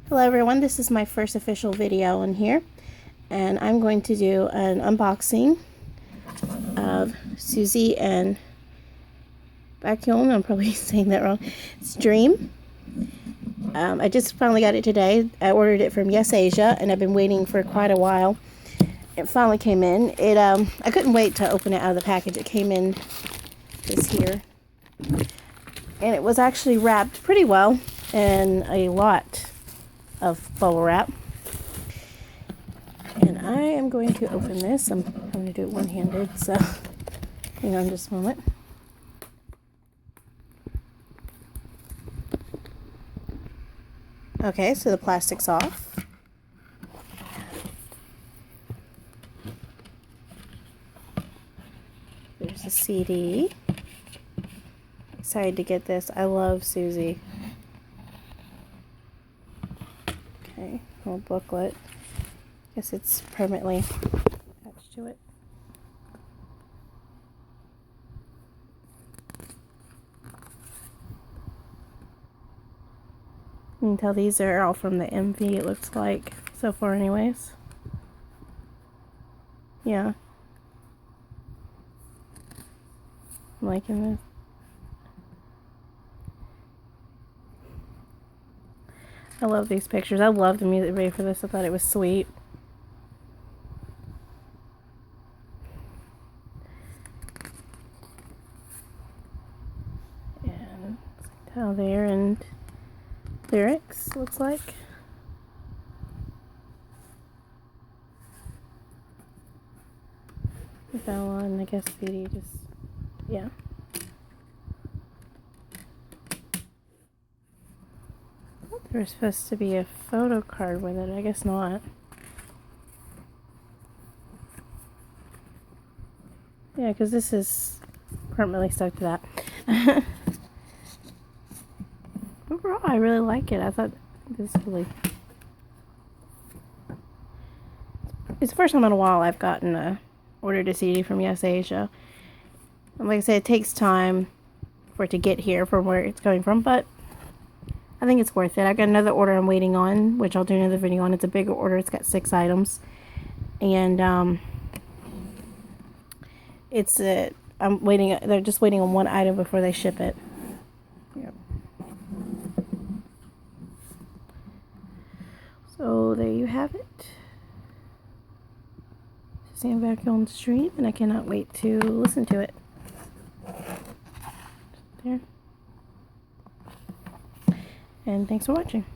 Hello everyone, this is my first official video on here, and I'm going to do an unboxing of Suzy and Baek Hyun, I'm probably saying that wrong, it's Dream. I just finally got it today. I ordered it from yesasia and I've been waiting for quite a while. It finally came in. I couldn't wait to open it out of the package. It came in this here. And it was actually wrapped pretty well in a lot of bubble wrap. And I am going to open this. I'm going to do it one-handed, so hang on just a moment. Okay, so the plastic's off. There's a CD. Excited to get this. I love Suzy. Okay, little booklet. Guess it's permanently attached to it. You can tell these are all from the MV, it looks like, so far anyways. Yeah. I'm liking this. I love these pictures. I love the music video for this. I thought it was sweet. And how there and lyrics looks like. Put that on, I guess CD just, yeah. There was supposed to be a photo card with it. I guess not. Yeah, because this is permanently stuck to that. Overall, I really like it. I thought this really... It's the first time in a while I've ordered a CD from yesasia. And like I said, it takes time for it to get here from where it's coming from, but I think it's worth it. I've got another order I'm waiting on, which I'll do another video on. It's a bigger order. It's got 6 items. And I'm waiting. They're just waiting on one item before they ship it. Yep. So there you have it. Stand back on the stream, and I cannot wait to listen to it. There. And thanks for watching.